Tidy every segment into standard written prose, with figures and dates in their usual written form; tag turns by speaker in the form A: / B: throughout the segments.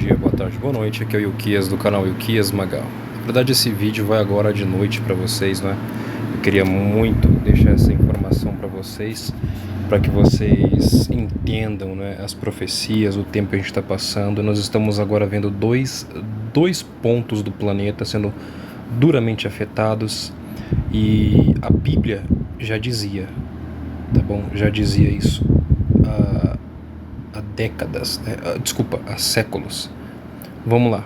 A: dia, boa tarde, boa noite. Aqui é o Ilquias do canal Ilquias Magal. Na verdade, esse vídeo vai agora de noite para vocês, né? Eu queria muito deixar essa informação para vocês, para que vocês entendam, né, as profecias, o tempo que a gente está passando. Nós estamos agora vendo dois pontos do planeta sendo duramente afetados, e a Bíblia já dizia, tá bom? Já dizia isso há décadas, há séculos. Vamos lá.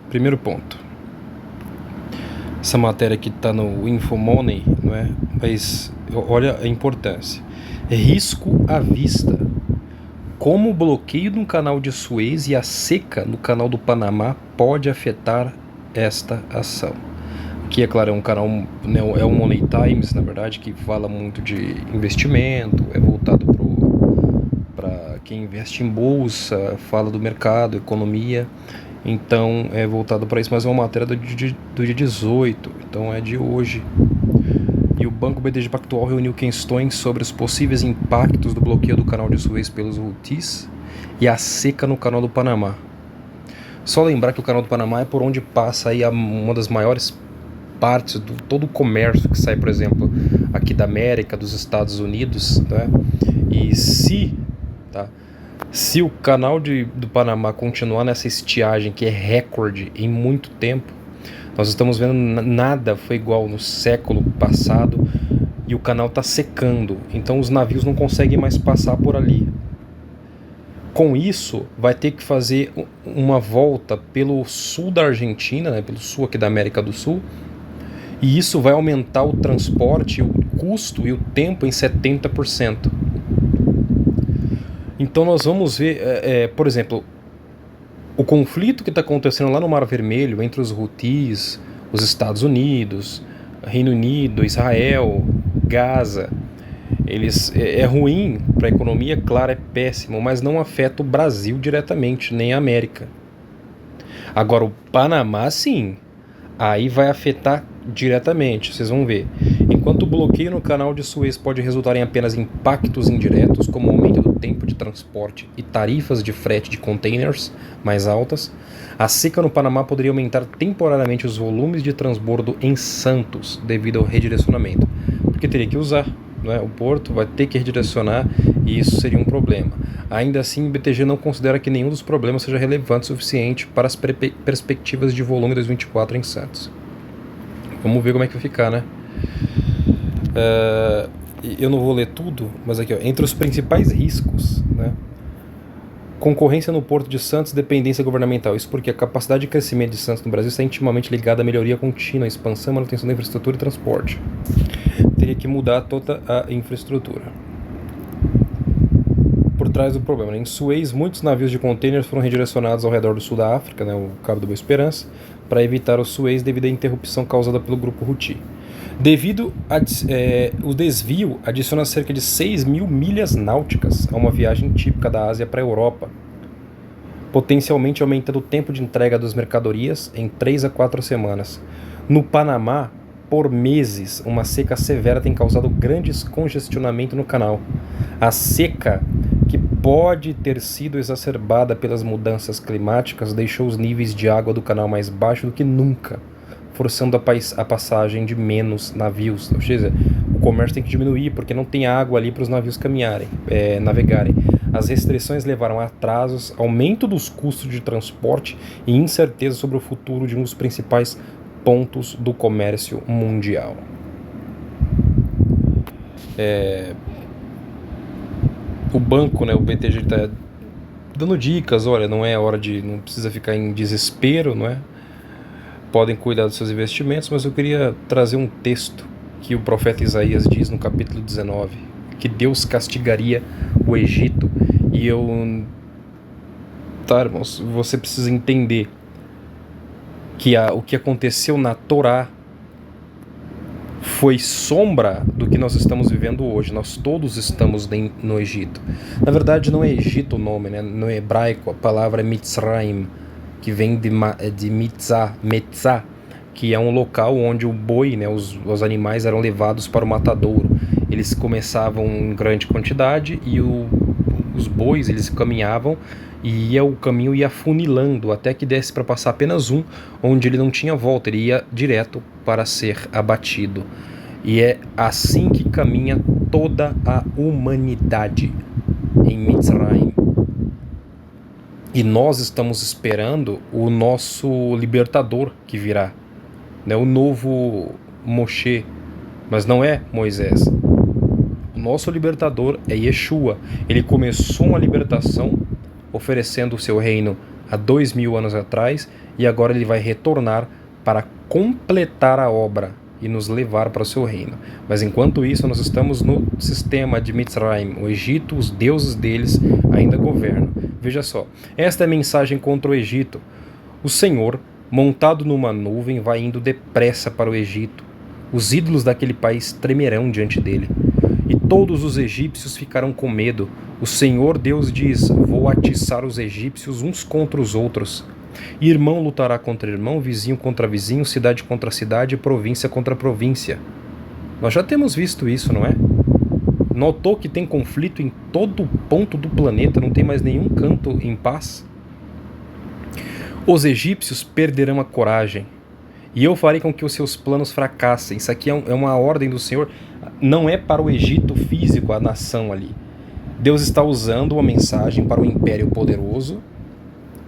A: Primeiro ponto. Essa matéria aqui está no Infomoney, não é? Mas olha a importância. Risco à vista. Como o bloqueio no canal de Suez e a seca no canal do Panamá pode afetar esta ação. Aqui, é claro, é um canal, né, é o Money Times, na verdade, que fala muito de investimento, é voltado para quem investe em bolsa, fala do mercado, economia, então é voltado para isso, mas é uma matéria do dia 18, então é de hoje. E o Banco BTG Pactual reuniu questões sobre os possíveis impactos do bloqueio do canal de Suez pelos Houthis e a seca no canal do Panamá. Só lembrar que o canal do Panamá é por onde passa aí uma das maiores partes do todo o comércio que sai, por exemplo, aqui da América, dos Estados Unidos, né? E se o canal do Panamá continuar nessa estiagem que é recorde em muito tempo, nós estamos vendo nada foi igual no século passado, e o canal está secando, então os navios não conseguem mais passar por ali. Com isso, vai ter que fazer uma volta pelo sul da Argentina, né, pelo sul aqui da América do Sul, e isso vai aumentar o transporte, o custo e o tempo em 70%. Então nós vamos ver, por exemplo, o conflito que está acontecendo lá no Mar Vermelho entre os Houthis, os Estados Unidos, Reino Unido, Israel, Gaza. É ruim para a economia, claro, é péssimo, mas não afeta o Brasil diretamente, nem a América. Agora o Panamá, sim, aí vai afetar diretamente, vocês vão ver. Enquanto o bloqueio no canal de Suez pode resultar em apenas impactos indiretos, como o aumento do tempo de transporte e tarifas de frete de containers mais altas, a seca no Panamá poderia aumentar temporariamente os volumes de transbordo em Santos devido ao redirecionamento, porque teria que usar, né? O porto vai ter que redirecionar, e isso seria um problema. Ainda assim, o BTG não considera que nenhum dos problemas seja relevante o suficiente para as perspectivas de volume 2024 em Santos. Vamos ver como é que vai ficar, né? Eu não vou ler tudo, mas aqui, ó, entre os principais riscos, né? Concorrência no Porto de Santos, dependência governamental. Isso porque a capacidade de crescimento de Santos no Brasil está intimamente ligada à melhoria contínua, expansão e manutenção da infraestrutura e transporte. Teria que mudar toda a infraestrutura. Por trás do problema, né? Em Suez, muitos navios de containers foram redirecionados ao redor do sul da África, né, o Cabo da Boa Esperança, para evitar o Suez devido à interrupção causada pelo grupo Houthi. Devido o desvio adiciona cerca de 6 mil milhas náuticas a uma viagem típica da Ásia para a Europa, potencialmente aumentando o tempo de entrega das mercadorias em 3 a 4 semanas. No Panamá, por meses, uma seca severa tem causado grandes congestionamento no canal. A seca, que pode ter sido exacerbada pelas mudanças climáticas, deixou os níveis de água do canal mais baixos do que nunca, forçando a passagem de menos navios. Ou seja, o comércio tem que diminuir, porque não tem água ali para os navios navegarem. As restrições levaram a atrasos, aumento dos custos de transporte e incerteza sobre o futuro de um dos principais pontos do comércio mundial. O banco, né, o BTG, está dando dicas. Olha, não precisa ficar em desespero, não é? Podem cuidar dos seus investimentos, mas eu queria trazer um texto que o profeta Isaías diz no capítulo 19, que Deus castigaria o Egito. E irmãos, você precisa entender que o que aconteceu na Torá foi sombra do que nós estamos vivendo hoje. Nós todos estamos no Egito. Na verdade, não é Egito o nome, né? No hebraico a palavra é Mitzrayim, que vem de Metzá, que é um local onde o boi, né, os animais eram levados para o matadouro. Eles começavam em grande quantidade e os bois, eles caminhavam e o caminho ia afunilando até que desse para passar apenas um, onde ele não tinha volta, ele ia direto para ser abatido. E é assim que caminha toda a humanidade em Mitzrayim. E nós estamos esperando o nosso libertador que virá, né? O novo Moshe, mas não é Moisés. O nosso libertador é Yeshua. Ele começou uma libertação oferecendo o seu reino há 2000 anos atrás, e agora ele vai retornar para completar a obra e nos levar para o seu reino. Mas enquanto isso, nós estamos no sistema de Mitzrayim. O Egito, os deuses deles ainda governam. Veja só, esta é a mensagem contra o Egito. O Senhor, montado numa nuvem, vai indo depressa para o Egito. Os ídolos daquele país tremerão diante dele. E todos os egípcios ficarão com medo. O Senhor Deus diz: vou atiçar os egípcios uns contra os outros. Irmão lutará contra irmão, vizinho contra vizinho, cidade contra cidade, província contra província. Nós já temos visto isso, não é? Notou que tem conflito em todo ponto do planeta, não tem mais nenhum canto em paz? Os egípcios perderão a coragem, e eu farei com que os seus planos fracassem. Isso aqui é uma ordem do Senhor, não é para o Egito físico, a nação ali. Deus está usando uma mensagem para o império poderoso,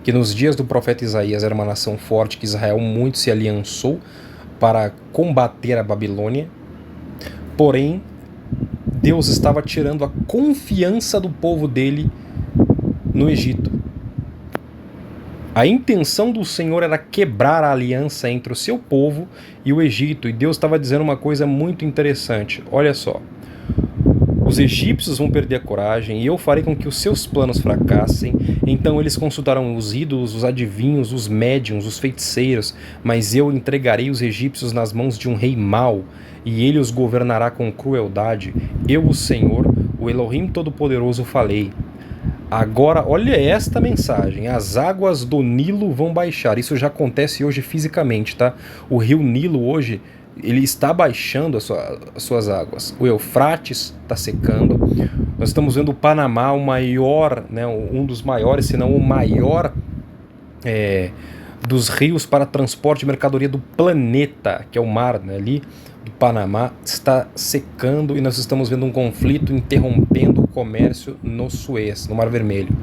A: que nos dias do profeta Isaías era uma nação forte, que Israel muito se aliançou para combater a Babilônia. Porém, Deus estava tirando a confiança do povo dele no Egito. A intenção do Senhor era quebrar a aliança entre o seu povo e o Egito. E Deus estava dizendo uma coisa muito interessante. Olha só. Os egípcios vão perder a coragem e eu farei com que os seus planos fracassem. Então eles consultarão os ídolos, os adivinhos, os médiuns, os feiticeiros. Mas eu entregarei os egípcios nas mãos de um rei mau, e ele os governará com crueldade. Eu, o Senhor, o Elohim Todo-Poderoso, falei. Agora, olha esta mensagem: as águas do Nilo vão baixar. Isso já acontece hoje fisicamente, tá? O rio Nilo hoje, ele está baixando as suas águas. O Eufrates está secando. Nós estamos vendo o Panamá, o maior, né, um dos maiores, se não o maior dos rios para transporte de mercadoria do planeta, que é o mar, né, ali do Panamá, está secando, e nós estamos vendo um conflito interrompendo o comércio no Suez, no Mar Vermelho.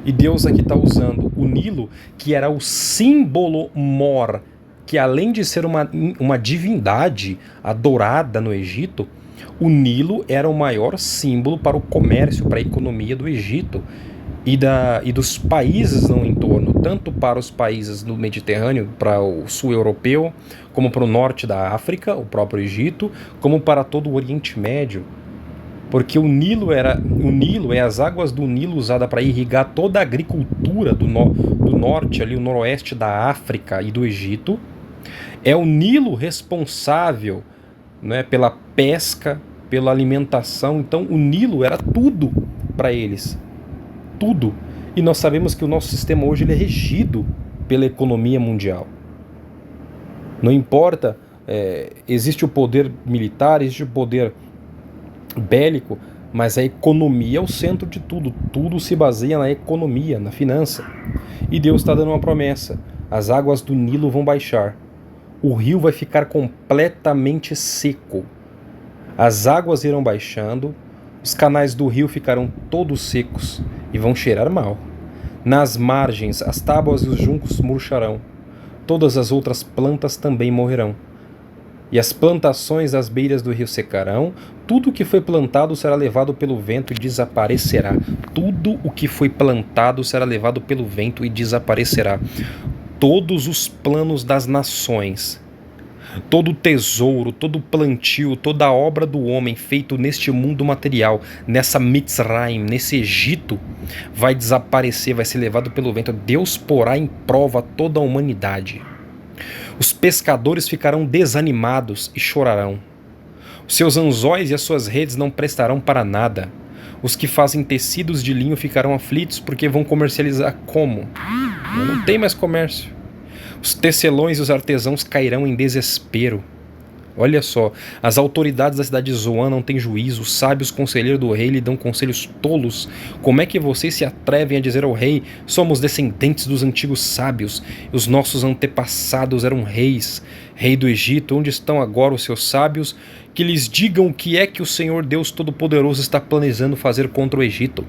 A: E Deus aqui está usando o Nilo, que era o símbolo mor, que além de ser uma divindade adorada no Egito, o Nilo era o maior símbolo para o comércio, para a economia do Egito e dos países no entorno, tanto para os países do Mediterrâneo, para o sul europeu, como para o norte da África, o próprio Egito, como para todo o Oriente Médio. Porque o Nilo é as águas do Nilo usada para irrigar toda a agricultura do norte, ali, o noroeste da África e do Egito. É o Nilo responsável, né, pela pesca, pela alimentação. Então o Nilo era tudo para eles. Tudo. E nós sabemos que o nosso sistema hoje ele é regido pela economia mundial. Não importa, existe o poder militar, existe o poder bélico, mas a economia é o centro de tudo. Tudo se baseia na economia, na finança. E Deus está dando uma promessa: as águas do Nilo vão baixar. O rio vai ficar completamente seco. As águas irão baixando, os canais do rio ficarão todos secos e vão cheirar mal. Nas margens, as tábuas e os juncos murcharão. Todas as outras plantas também morrerão. E as plantações às beiras do rio secarão. Tudo o que foi plantado será levado pelo vento e desaparecerá. Tudo o que foi plantado será levado pelo vento e desaparecerá. Todos os planos das nações, todo o tesouro, todo o plantio, toda a obra do homem feito neste mundo material, nessa Mitzrayim, nesse Egito, vai desaparecer, vai ser levado pelo vento. Deus porá em prova toda a humanidade. Os pescadores ficarão desanimados e chorarão. Os seus anzóis e as suas redes não prestarão para nada. Os que fazem tecidos de linho ficarão aflitos porque vão comercializar como? Não tem mais comércio. Os tecelões e os artesãos cairão em desespero. Olha só, as autoridades da cidade de Zoan não têm juízo, os sábios conselheiros do rei lhe dão conselhos tolos. Como é que vocês se atrevem a dizer ao rei, somos descendentes dos antigos sábios, os nossos antepassados eram reis, rei do Egito, onde estão agora os seus sábios, que lhes digam o que é que o Senhor Deus Todo-Poderoso está planejando fazer contra o Egito.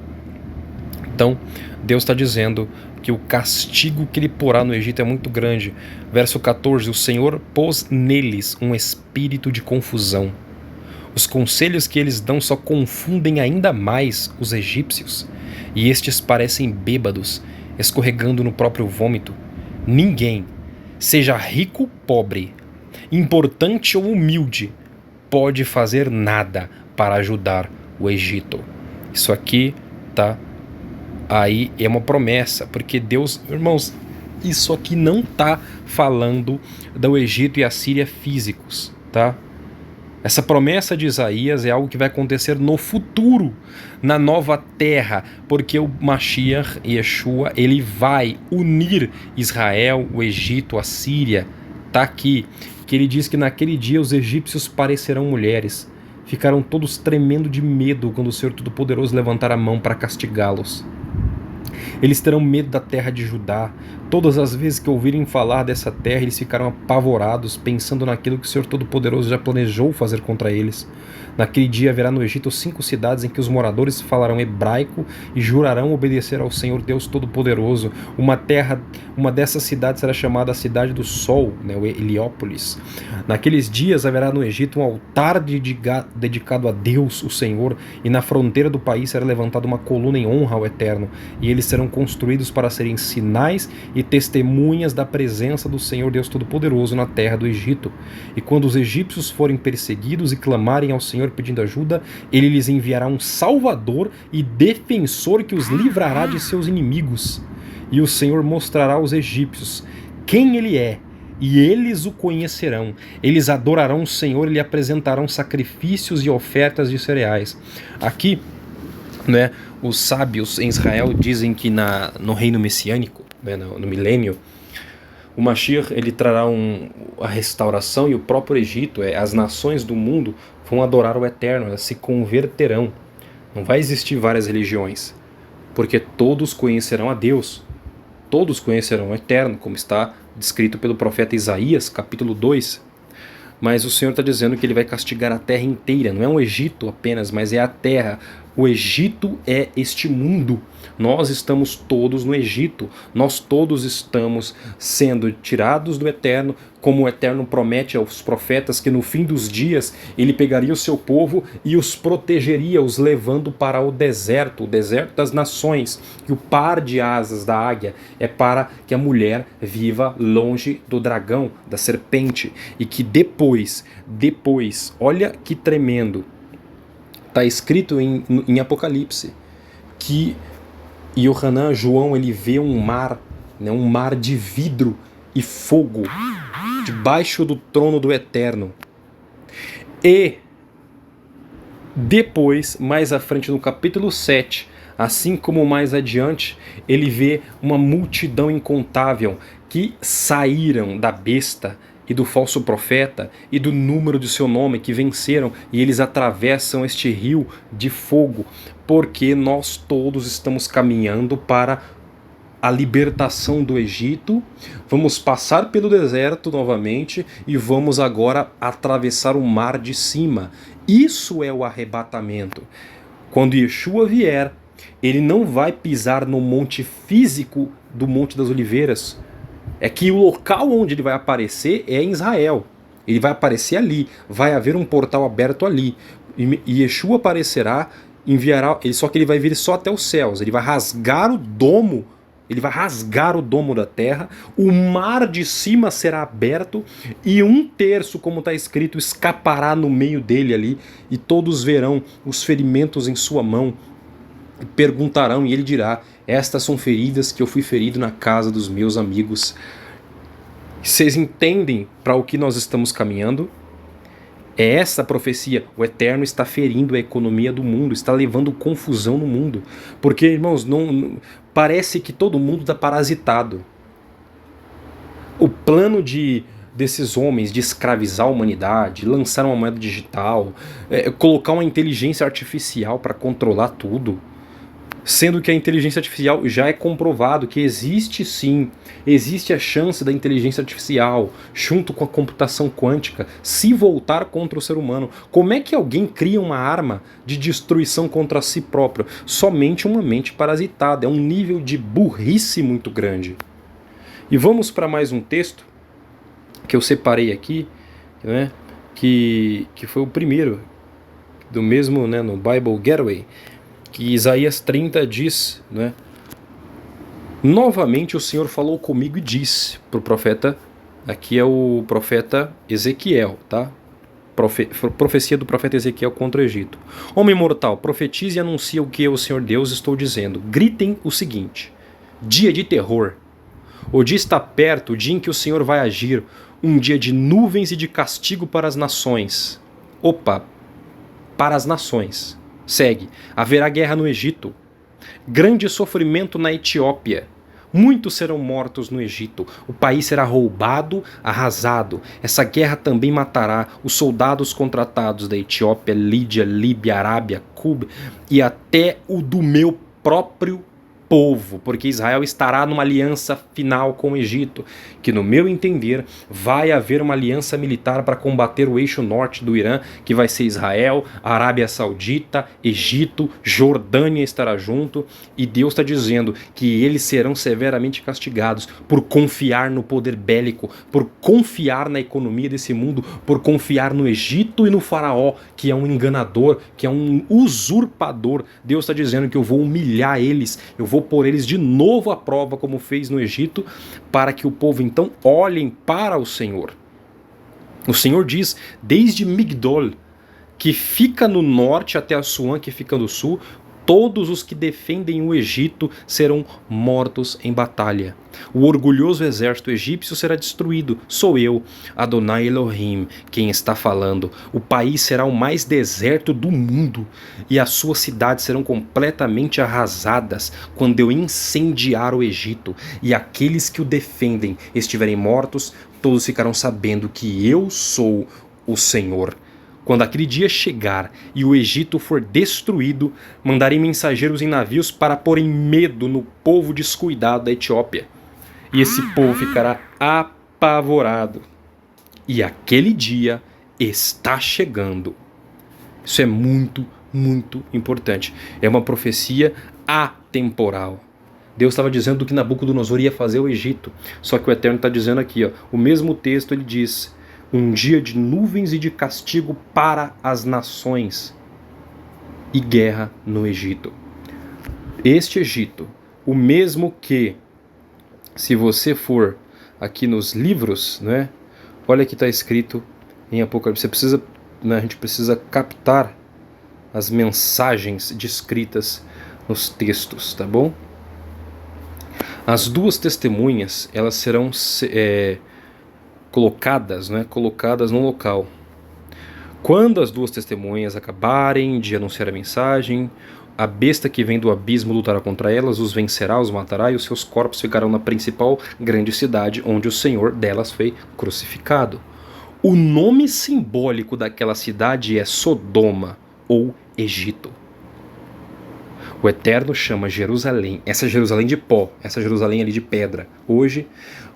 A: Então, Deus está dizendo que o castigo que ele porá no Egito é muito grande. Verso 14, o Senhor pôs neles um espírito de confusão. Os conselhos que eles dão só confundem ainda mais os egípcios, e estes parecem bêbados, escorregando no próprio vômito. Ninguém, seja rico ou pobre, importante ou humilde, pode fazer nada para ajudar o Egito. Isso aqui tá aí é uma promessa, porque Deus, irmãos, isso aqui não tá falando do Egito e a Síria físicos, tá? Essa promessa de Isaías é algo que vai acontecer no futuro, na nova terra, porque o Mashiach, Yeshua, ele vai unir Israel, o Egito, a Síria. Tá aqui, que ele diz que naquele dia os egípcios parecerão mulheres. Ficaram todos tremendo de medo quando o Senhor Todo-Poderoso levantar a mão para castigá-los. Eles terão medo da terra de Judá. Todas as vezes que ouvirem falar dessa terra, eles ficarão apavorados, pensando naquilo que o Senhor Todo-Poderoso já planejou fazer contra eles. Naquele dia haverá no Egito 5 cidades em que os moradores falarão hebraico e jurarão obedecer ao Senhor Deus Todo-Poderoso. Uma dessas cidades será chamada a Cidade do Sol, né, o Heliópolis. Naqueles dias haverá no Egito um altar dedicado a Deus, o Senhor, e na fronteira do país será levantada uma coluna em honra ao Eterno, e eles serão construídos para serem sinais e testemunhas da presença do Senhor Deus Todo-Poderoso na terra do Egito. E quando os egípcios forem perseguidos e clamarem ao Senhor pedindo ajuda, ele lhes enviará um salvador e defensor que os livrará de seus inimigos. E o Senhor mostrará aos egípcios quem ele é, e eles o conhecerão. Eles adorarão o Senhor e lhe apresentarão sacrifícios e ofertas de cereais. Aqui, né, os sábios em Israel dizem que no reino messiânico, né, no milênio, o Mashiach, ele trará a restauração, e o próprio Egito, as nações do mundo vão adorar o Eterno, elas se converterão. Não vai existir várias religiões, porque todos conhecerão a Deus, todos conhecerão o Eterno, como está descrito pelo profeta Isaías, capítulo 2. Mas o Senhor está dizendo que ele vai castigar a terra inteira, não é um Egito apenas, mas é a terra. O Egito é este mundo. Nós estamos todos no Egito. Nós todos estamos sendo tirados do Eterno, como o Eterno promete aos profetas que no fim dos dias ele pegaria o seu povo e os protegeria, os levando para o deserto das nações. E o par de asas da águia é para que a mulher viva longe do dragão, da serpente. E que depois, olha que tremendo, está escrito em Apocalipse, que Yohanan, João, ele vê um mar, né, um mar de vidro e fogo debaixo do trono do Eterno. E depois, mais à frente no capítulo 7, assim como mais adiante, ele vê uma multidão incontável que saíram da besta e do falso profeta e do número de seu nome, que venceram, e eles atravessam este rio de fogo, porque nós todos estamos caminhando para a libertação do Egito. Vamos passar pelo deserto novamente e vamos agora atravessar o mar de cima. Isso é o arrebatamento. Quando Yeshua vier, ele não vai pisar no monte físico do Monte das Oliveiras. É que o local onde ele vai aparecer é em Israel. Ele vai aparecer ali, vai haver um portal aberto ali. E Yeshua aparecerá, enviará, só que ele vai vir só até os céus. Ele vai rasgar o domo, da terra, o mar de cima será aberto e 1/3, como está escrito, escapará no meio dele ali, e todos verão os ferimentos em sua mão. Perguntarão e ele dirá: estas são feridas que eu fui ferido na casa dos meus amigos. Vocês entendem para o que nós estamos caminhando? É essa a profecia. O Eterno está ferindo a economia do mundo, está levando confusão no mundo. Porque, irmãos, parece que todo mundo está parasitado. O plano de desses homens de escravizar a humanidade, lançar uma moeda digital, colocar uma inteligência artificial para controlar tudo, sendo que a inteligência artificial já é comprovado que existe sim, existe a chance da inteligência artificial, junto com a computação quântica, se voltar contra o ser humano. Como é que alguém cria uma arma de destruição contra si próprio? Somente uma mente parasitada, é um nível de burrice muito grande. E vamos para mais um texto que eu separei aqui, né, que foi o primeiro, do mesmo, né, no Bible Getaway, que Isaías 30 diz, né, novamente o Senhor falou comigo e disse para o profeta, aqui é o profeta Ezequiel, tá? Profecia do profeta Ezequiel contra o Egito. Homem mortal, profetize e anuncia o que eu, o Senhor Deus, estou dizendo. Gritem o seguinte: dia de terror. O dia está perto, o dia em que o Senhor vai agir, um dia de nuvens e de castigo para as nações. Opa, para as nações. Segue. Haverá guerra no Egito. Grande sofrimento na Etiópia. Muitos serão mortos no Egito. O país será roubado, arrasado. Essa guerra também matará os soldados contratados da Etiópia, Lídia, Líbia, Arábia, Cuba e até o do meu próprio povo, porque Israel estará numa aliança final com o Egito, que no meu entender vai haver uma aliança militar para combater o eixo norte do Irã, que vai ser Israel, Arábia Saudita, Egito, Jordânia estará junto, e Deus está dizendo que eles serão severamente castigados por confiar no poder bélico, por confiar na economia desse mundo, por confiar no Egito e no faraó, que é um enganador, que é um usurpador. Deus está dizendo que eu vou humilhar eles, eu vou pôr eles de novo à prova, como fez no Egito, para que o povo então olhem para o Senhor. O Senhor diz, desde Migdol, que fica no norte, até Assuã, que fica no sul, todos os que defendem o Egito serão mortos em batalha. O orgulhoso exército egípcio será destruído. Sou eu, Adonai Elohim, quem está falando. O país será o mais deserto do mundo, e as suas cidades serão completamente arrasadas quando eu incendiar o Egito, e aqueles que o defendem estiverem mortos, todos ficarão sabendo que eu sou o Senhor. Quando aquele dia chegar e o Egito for destruído, mandarei mensageiros em navios para porem medo no povo descuidado da Etiópia. E esse povo ficará apavorado. E aquele dia está chegando. Isso é muito, muito importante. É uma profecia atemporal. Deus estava dizendo que Nabucodonosor ia fazer o Egito. Só que o Eterno está dizendo aqui, ó, o mesmo texto ele diz: um dia de nuvens e de castigo para as nações e guerra no Egito. Este Egito, o mesmo que, se você for aqui nos livros, né, olha que está escrito em Apocalipse, a gente precisa captar as mensagens descritas nos textos, tá bom? As duas testemunhas, elas serão colocadas no local. Quando as duas testemunhas acabarem de anunciar a mensagem, a besta que vem do abismo lutará contra elas, os vencerá, os matará, e os seus corpos ficarão na principal grande cidade, onde o Senhor delas foi crucificado. O nome simbólico daquela cidade é Sodoma ou Egito. O Eterno chama Jerusalém, essa Jerusalém de pó, essa Jerusalém ali de pedra. Hoje,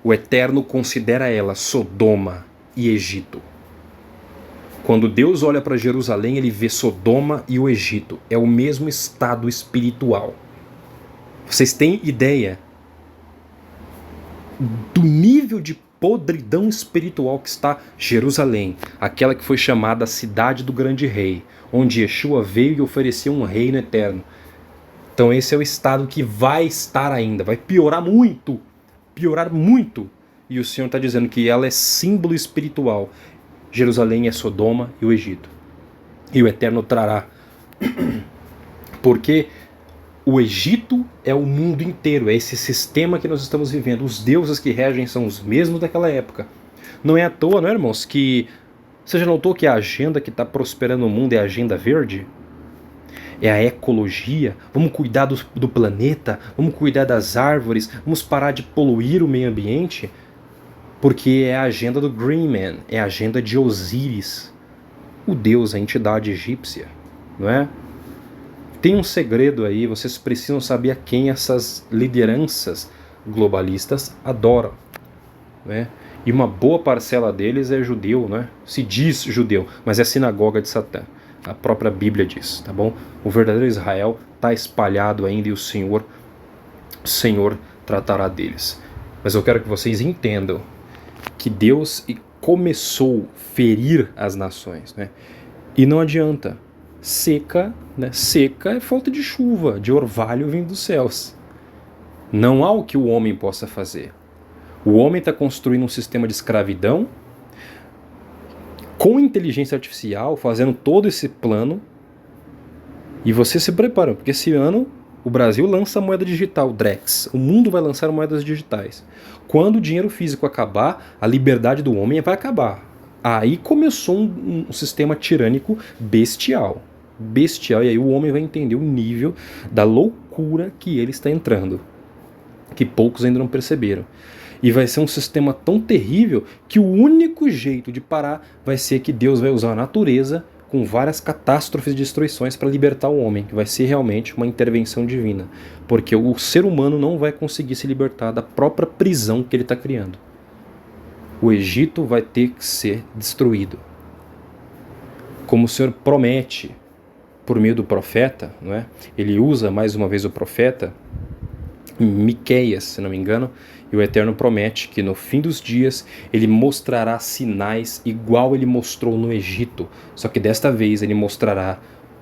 A: o Eterno considera ela Sodoma e Egito. Quando Deus olha para Jerusalém, ele vê Sodoma e o Egito. É o mesmo estado espiritual. Vocês têm ideia do nível de podridão espiritual que está Jerusalém, aquela que foi chamada a cidade do grande rei, onde Yeshua veio e ofereceu um reino eterno. Então esse é o estado que vai estar ainda, vai piorar muito, e o Senhor está dizendo que ela é símbolo espiritual. Jerusalém é Sodoma e o Egito, e o Eterno trará, porque o Egito é o mundo inteiro, é esse sistema que nós estamos vivendo, os deuses que regem são os mesmos daquela época. Não é à toa, não é, irmãos, que você já notou que a agenda que está prosperando no mundo é a agenda verde? É a ecologia, vamos cuidar do planeta, vamos cuidar das árvores, vamos parar de poluir o meio ambiente. porque é a agenda do Green Man, é a agenda de Osíris, o deus, a entidade egípcia, não é? Tem um segredo aí, vocês precisam saber a quem essas lideranças globalistas adoram, né? E uma boa parcela deles é judeu, né? Se diz judeu, mas é a sinagoga de Satã. A própria Bíblia diz, tá bom? O verdadeiro Israel está espalhado ainda e o Senhor tratará deles. Mas eu quero que vocês entendam que Deus começou a ferir as nações, né? E não adianta. Seca, né? Seca é falta de chuva, de orvalho vindo dos céus. Não há o que o homem possa fazer. O homem está construindo um sistema de escravidão com inteligência artificial, fazendo todo esse plano. E você se prepara, porque esse ano o Brasil lança a moeda digital, Drex. O mundo vai lançar moedas digitais. Quando o dinheiro físico acabar, a liberdade do homem vai acabar. Aí começou um sistema tirânico bestial. Bestial, e aí o homem vai entender o nível da loucura que ele está entrando, que poucos ainda não perceberam. E vai ser um sistema tão terrível que o único jeito de parar vai ser que Deus vai usar a natureza com várias catástrofes e destruições para libertar o homem, que vai ser realmente uma intervenção divina, porque o ser humano não vai conseguir se libertar da própria prisão que ele está criando. O Egito vai ter que ser destruído. Como o Senhor promete por meio do profeta, não é? Ele usa mais uma vez o profeta, Miqueias, se não me engano, e o Eterno promete que no fim dos dias ele mostrará sinais igual ele mostrou no Egito, só que desta vez ele mostrará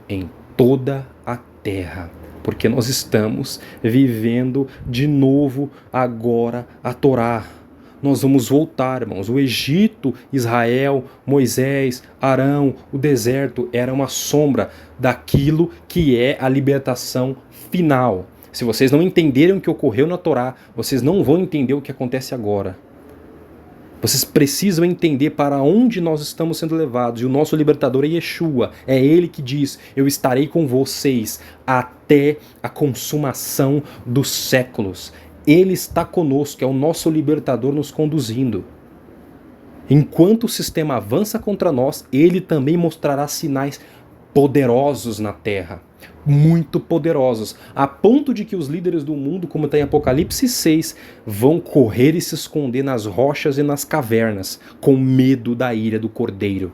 A: em toda a terra, porque nós estamos vivendo de novo agora a Torá. Nós vamos voltar, irmãos. O Egito, Israel, Moisés, Arão, o deserto era uma sombra daquilo que é a libertação final. Se vocês não entenderem o que ocorreu na Torá, vocês não vão entender o que acontece agora. Vocês precisam entender para onde nós estamos sendo levados. E o nosso libertador é Yeshua. É Ele que diz: eu estarei com vocês até a consumação dos séculos. Ele está conosco, é o nosso libertador nos conduzindo. Enquanto o sistema avança contra nós, ele também mostrará sinais poderosos na terra. Muito poderosos, a ponto de que os líderes do mundo, como está em Apocalipse 6, vão correr e se esconder nas rochas e nas cavernas, com medo da ira do Cordeiro.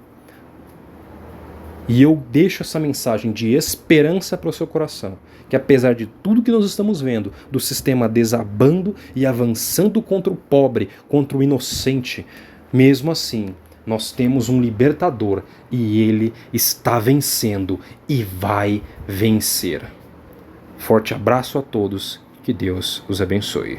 A: E eu deixo essa mensagem de esperança para o seu coração, que apesar de tudo que nós estamos vendo, do sistema desabando e avançando contra o pobre, contra o inocente, mesmo assim, nós temos um libertador e ele está vencendo e vai vencer. Forte abraço a todos, que Deus os abençoe.